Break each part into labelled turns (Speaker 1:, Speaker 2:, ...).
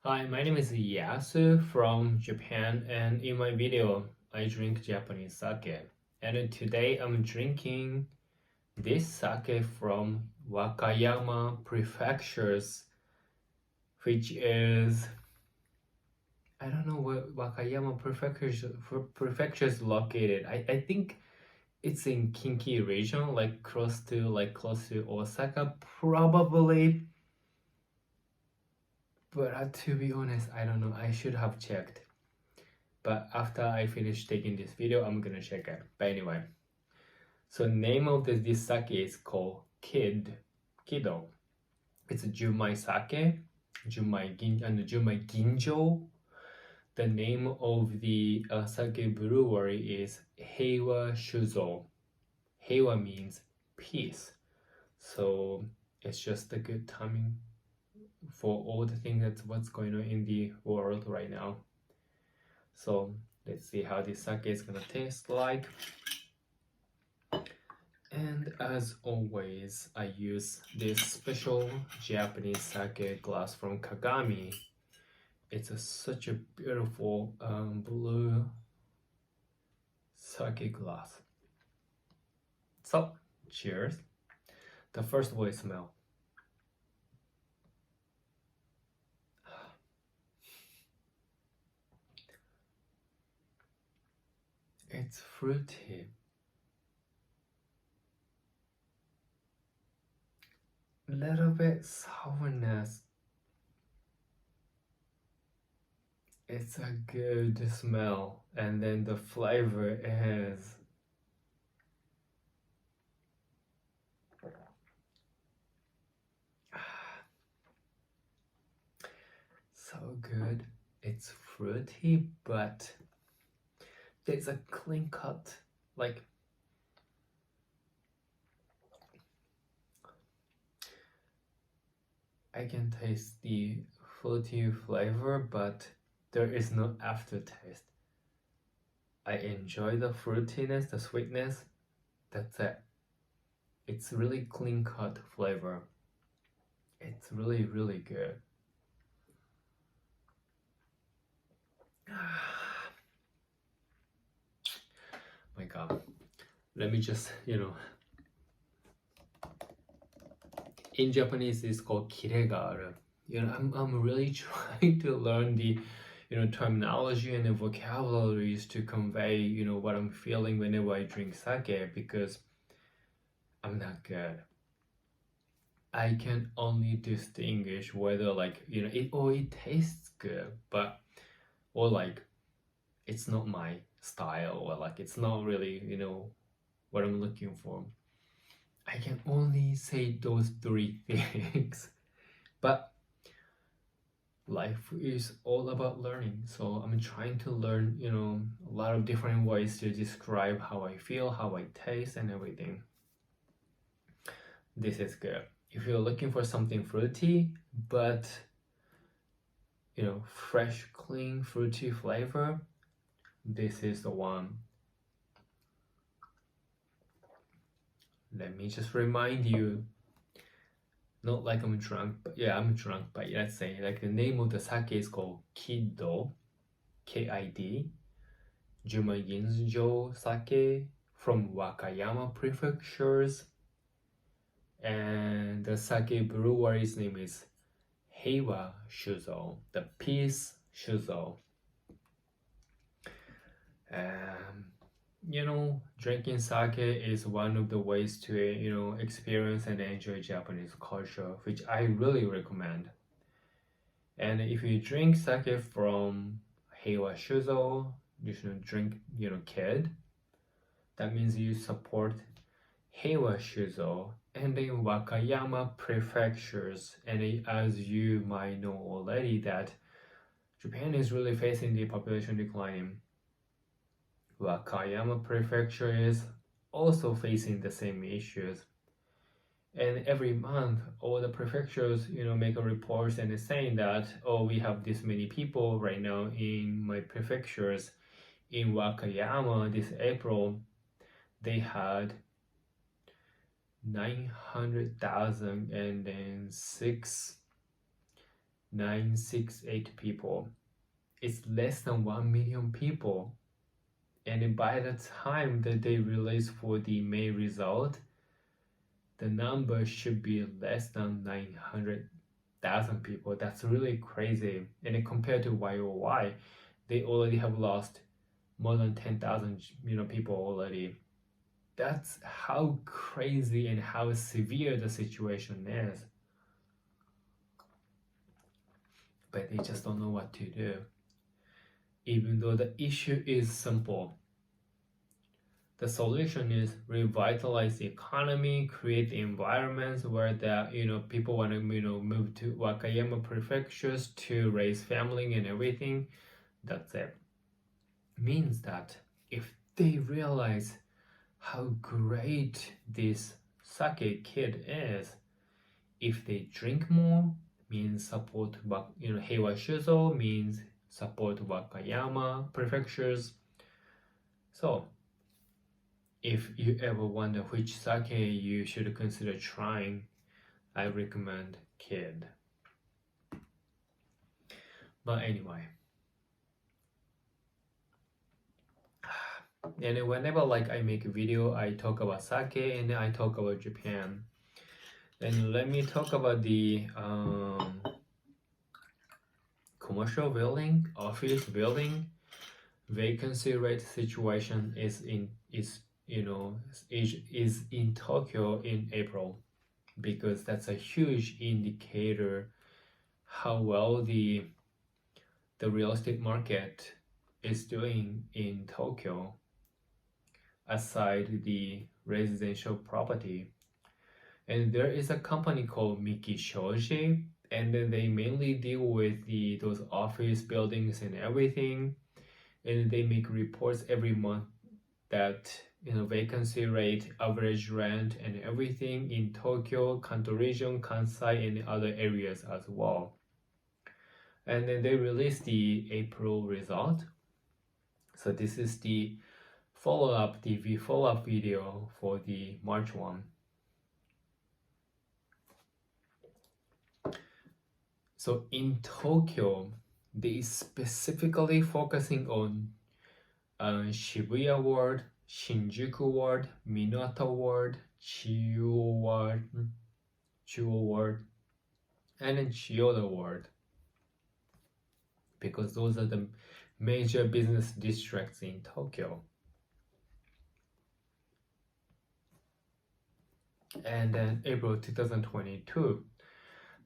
Speaker 1: Hi, my name is Yasu from Japan, and in my video, I drink Japanese sake. And today I'm drinking this sake from Wakayama Prefectures, which is I don't know where Wakayama Prefecture is located. I think it's in Kinki region, like close to Osaka, probably. But to be honest, I don't know. I should have checked. But after I finish taking this video, I'm gonna check it. But anyway, so name of this sake is called Kido. It's a junmaiginjo. The name of the sake brewery is Heiwashuzo. Heiwa means peace. So it's just a good timing for all the things that's what's going on in the world right now. So let's see how this sake is gonna taste like. And as always, I use this special Japanese sake glass from Kagami. It's such a beautiful blue sake glass. So, cheers. The first way smell. It's fruity. Little bit sourness. It's a good smell, and then the flavor is so good. It's fruity, but there's a clean cut, like I can taste the fruity flavor, but there is no aftertaste. I enjoy the fruitiness, the sweetness. That's it. It's really clean cut flavor. It's really, really good. My God. Let me just, in Japanese it's called kiregaru. I'm really trying to learn the terminology and the vocabularies to convey what I'm feeling whenever I drink sake, because I'm not good. I can only distinguish whether it tastes good, but or it's not my style, or it's not really what I'm looking for. I can only say those three things. But life is all about learning, so I'm trying to learn a lot of different ways to describe how I feel, how I taste, and everything. This is good. If you're looking for something fruity but fresh, clean, fruity flavor, this is the one. Let me just remind you, not like I'm drunk, but yeah, I'm drunk, but let's say the name of the sake is called Kido, Kid, junmaiginjo sake from Wakayama Prefectures, and the sake brewery's name is Heiwashuzo, the Peace Shuzo. Drinking sake is one of the ways to experience and enjoy Japanese culture, which I really recommend. And if you drink sake from Heiwashuzo, you should drink Kid. That means you support Heiwashuzo and the Wakayama prefectures. And as you might know already, that Japan is really facing the population decline. Wakayama prefecture is also facing the same issues. And every month, all the prefectures, make a report and is saying that, oh, we have this many people right now in my prefectures. In Wakayama this April, they had 900,000 and then 968 people. It's less than 1 million people. And by the time that they release for the May result, the number should be less than 900,000 people. That's really crazy. And then compared to YOY, they already have lost more than 10,000 people already. That's how crazy and how severe the situation is. But they just don't know what to do. Even though the issue is simple, the solution is revitalize the economy, create environments where the people want to move to Wakayama prefectures to raise family and everything. That's it. Means that if they realize how great this sake kid is, if they drink more, means support Heiwashuzo, means support Wakayama prefectures. So if you ever wonder which sake you should consider trying, I recommend kid. But anyway, and whenever I make a video, I talk about sake and then I talk about Japan. And let me talk about the commercial building, office building. Vacancy rate situation is in Tokyo in April, because that's a huge indicator how well the real estate market is doing in Tokyo, aside the residential property. And there is a company called Miki Shoji, and then they mainly deal with those office buildings and everything, and they make reports every month that vacancy rate, average rent, and everything in Tokyo, Kanto region, Kansai, and other areas as well. And then they released the April result. So this is the follow-up video for the March one. So in Tokyo, they specifically focusing on Shibuya Ward, Shinjuku Ward, Minato Ward, Chiyo Ward, and then Chiyoda Ward, because those are the major business districts in Tokyo. And then April 2022,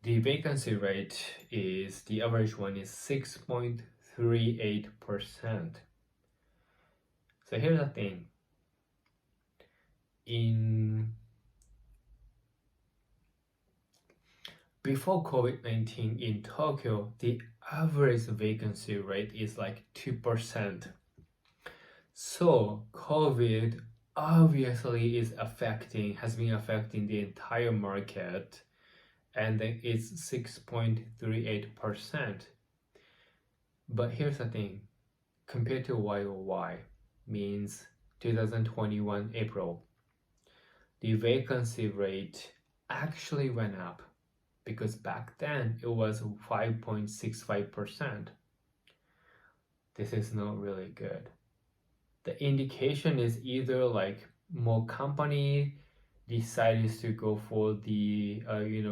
Speaker 1: the vacancy rate is, the average one is 6.38%. So here's the thing. Before COVID-19 in Tokyo, the average vacancy rate is like 2%. So COVID obviously has been affecting the entire market, and then it's 6.38%. But here's the thing, compared to YOY, means 2021 April, the vacancy rate actually went up, because back then it was 5.65%. This is not really good. The indication is either more company decided to go for the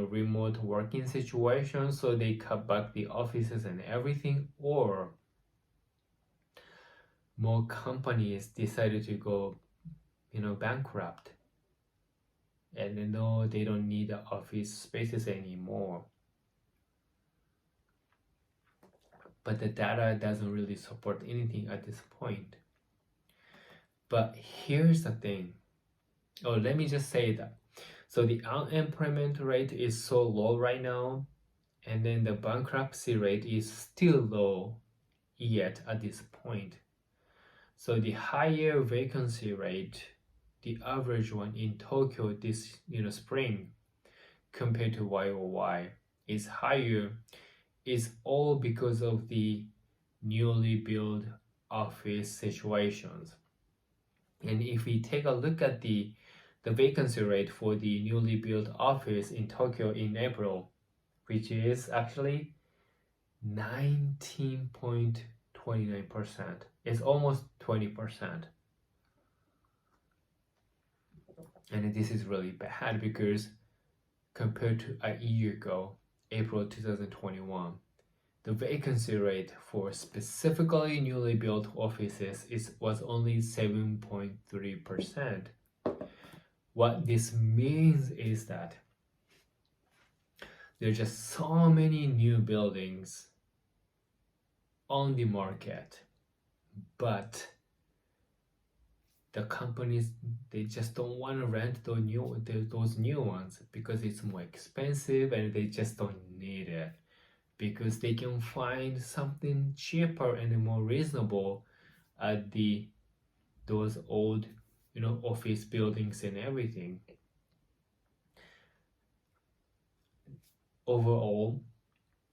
Speaker 1: remote working situation, so they cut back the offices and everything, or more companies decided to go bankrupt, and they know they don't need the office spaces anymore. But the data doesn't really support anything at this point. But here's the thing. Let me just say that. So the unemployment rate is so low right now, and then the bankruptcy rate is still low yet at this point. So the higher vacancy rate, the average one in Tokyo this spring compared to YOY is higher, is all because of the newly built office situations. And if we take a look at the vacancy rate for the newly built office in Tokyo in April, which is actually 19.29%. It's almost 20%. And this is really bad because compared to a year ago, April 2021, the vacancy rate for specifically newly built offices was only 7.3%. What this means is that there are just so many new buildings on the market, but the companies, they just don't want to rent those new ones because it's more expensive and they just don't need it, because they can find something cheaper and more reasonable at those old office buildings and everything. Overall,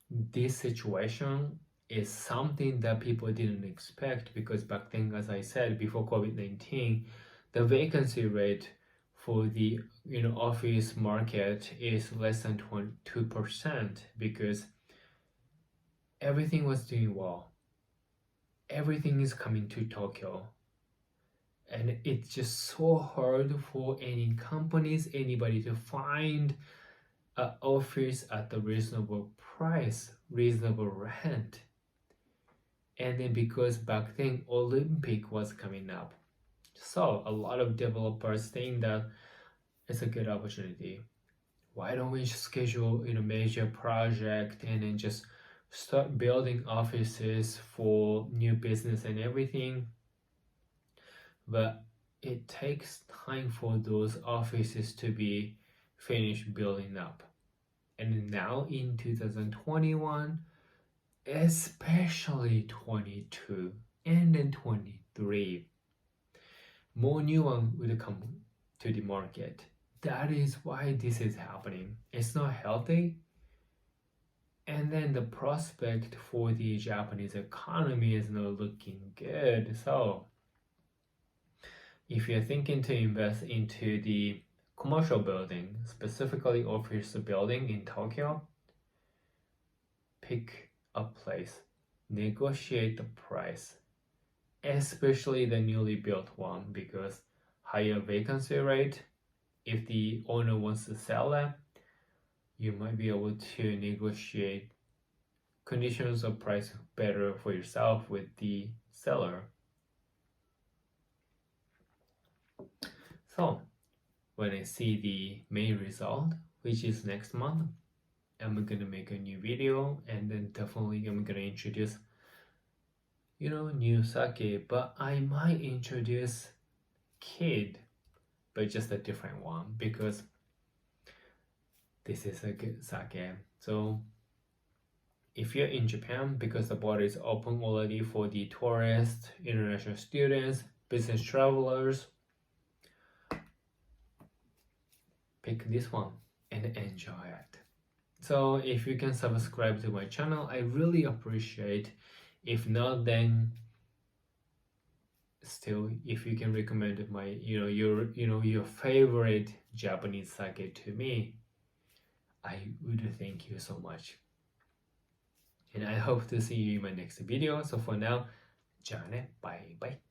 Speaker 1: this situation is something that people didn't expect, because back then, as I said, before COVID-19, the vacancy rate for the office market is less than 2%, because everything was doing well. Everything is coming to Tokyo, and it's just so hard for any companies, anybody to find an office at a reasonable price, reasonable rent. And then because back then Olympic was coming up, so a lot of developers think that it's a good opportunity. Why don't we schedule a major project and then just start building offices for new business and everything? But it takes time for those offices to be finished building up. And now in 2021, especially 22 and then 23, more new ones will come to the market. That is why this is happening. It's not healthy. And then the prospect for the Japanese economy is not looking good. So if you're thinking to invest into the commercial building, specifically office building in Tokyo, pick a place, negotiate the price, especially the newly built one, because higher vacancy rate, if the owner wants to sell it, you might be able to negotiate conditions of price better for yourself with the seller. So when I see the main result, which is next month, I'm gonna make a new video, and then definitely I'm gonna introduce new sake, but I might introduce kid, but just a different one, because this is a good sake. So if you're in Japan, because the border is open already for the tourists, international students, business travelers, pick this one and enjoy it. So if you can subscribe to my channel, I really appreciate. If not, then still, if you can recommend my your favorite Japanese sake to me, I would thank you so much. And I hope to see you in my next video. So for now, じゃあね、バイバイ。